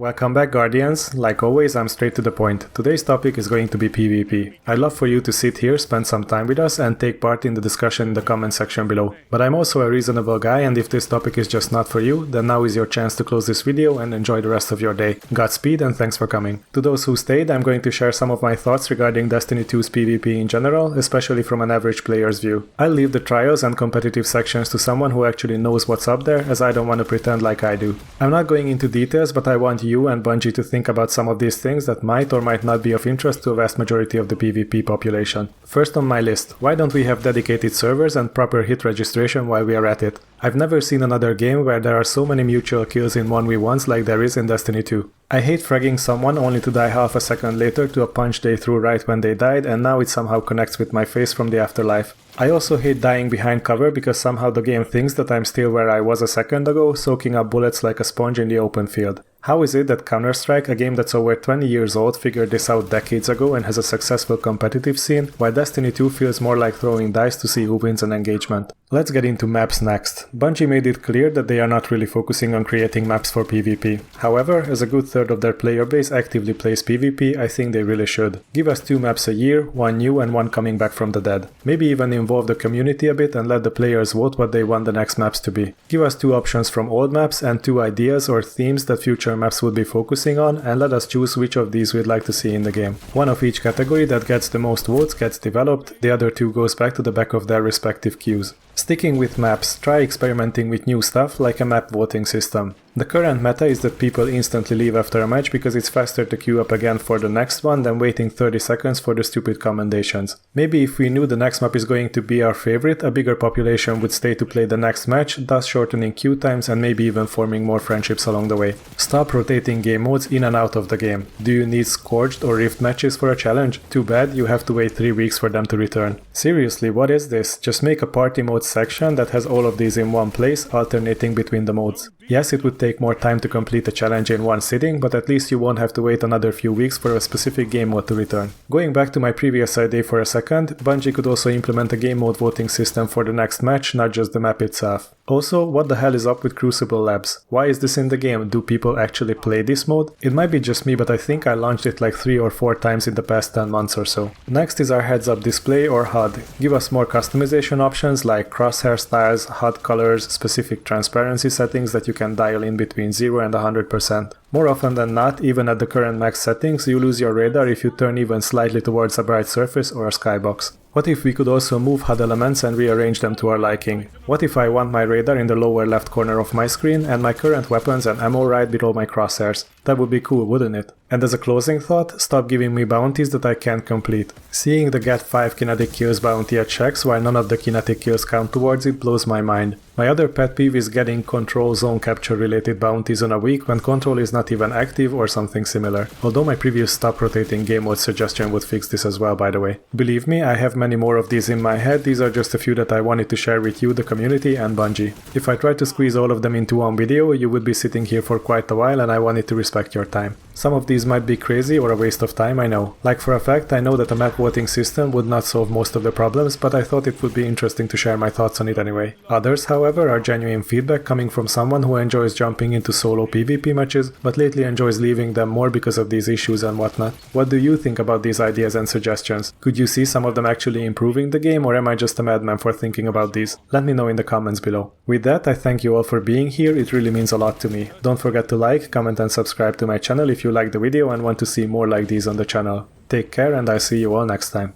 Welcome back, Guardians. Like always, I'm straight to the point. Today's topic is going to be PvP. I'd love for you to sit here, spend some time with us, and take part in the discussion in the comment section below. But I'm also a reasonable guy, and if this topic is just not for you, then now is your chance to close this video and enjoy the rest of your day. Godspeed and thanks for coming. To those who stayed, I'm going to share some of my thoughts regarding Destiny 2's PvP in general, especially from an average player's view. I'll leave the trials and competitive sections to someone who actually knows what's up there, as I don't want to pretend like I do. I'm not going into details, but I want you and Bungie to think about some of these things that might or might not be of interest to a vast majority of the PvP population. First on my list, why don't we have dedicated servers and proper hit registration while we are at it? I've never seen another game where there are so many mutual kills in 1v1s like there is in Destiny 2. I hate fragging someone only to die half a second later to a punch they threw right when they died, and now it somehow connects with my face from the afterlife. I also hate dying behind cover because somehow the game thinks that I'm still where I was a second ago, soaking up bullets like a sponge in the open field. How is it that Counter-Strike, a game that's over 20 years old, figured this out decades ago and has a successful competitive scene, while Destiny 2 feels more like throwing dice to see who wins an engagement? Let's get into maps next. Bungie made it clear that they are not really focusing on creating maps for PvP. However, as a good third of their player base actively plays PvP, I think they really should. Give us 2 maps a year, one new and one coming back from the dead. Maybe even involve the community a bit and let the players vote what they want the next maps to be. Give us 2 options from old maps and 2 ideas or themes that future maps would be focusing on, and let us choose which of these we'd like to see in the game. One of each category that gets the most votes gets developed, the other 2 goes back to the back of their respective queues. Sticking with maps, try experimenting with new stuff like a map voting system. The current meta is that people instantly leave after a match because it's faster to queue up again for the next one than waiting 30 seconds for the stupid commendations. Maybe if we knew the next map is going to be our favorite, a bigger population would stay to play the next match, thus shortening queue times and maybe even forming more friendships along the way. Stop rotating game modes in and out of the game. Do you need Scorched or Rift matches for a challenge? Too bad, you have to wait 3 weeks for them to return. Seriously, what is this? Just make a party mode section that has all of these in one place, alternating between the modes. Yes, it would take more time to complete a challenge in one sitting, but at least you won't have to wait another few weeks for a specific game mode to return. Going back to my previous idea for a second, Bungie could also implement a game mode voting system for the next match, not just the map itself. Also, what the hell is up with Crucible Labs? Why is this in the game? Do people actually play this mode? It might be just me, but I think I launched it like 3 or 4 times in the past 10 months or so. Next is our heads-up display or HUD. Give us more customization options like crosshair styles, HUD colors, specific transparency settings that you can dial in between 0 and 100%. More often than not, even at the current max settings, you lose your radar if you turn even slightly towards a bright surface or a skybox. What if we could also move HUD elements and rearrange them to our liking? What if I want my radar in the lower left corner of my screen and my current weapons and ammo right below my crosshairs? That would be cool, wouldn't it? And as a closing thought, stop giving me bounties that I can't complete. Seeing the get 5 kinetic kills bounty at checks while none of the kinetic kills count towards it blows my mind. My other pet peeve is getting control zone capture related bounties on a week when control is not even active or something similar. Although my previous stop rotating game mode suggestion would fix this as well, by the way. Believe me, I have many more of these in my head, these are just a few that I wanted to share with you, the community and Bungie. If I tried to squeeze all of them into one video, you would be sitting here for quite a while and I wanted to respect your time. Some of these might be crazy or a waste of time, I know. Like for a fact, I know that a map voting system would not solve most of the problems, but I thought it would be interesting to share my thoughts on it anyway. Others, however, are genuine feedback coming from someone who enjoys jumping into solo PvP matches, but lately enjoys leaving them more because of these issues and whatnot. What do you think about these ideas and suggestions? Could you see some of them actually improving the game, or am I just a madman for thinking about these? Let me know in the comments below. With that, I thank you all for being here, it really means a lot to me. Don't forget to like, comment and subscribe to my channel if you like the video and want to see more like these on the channel. Take care and I'll see you all next time.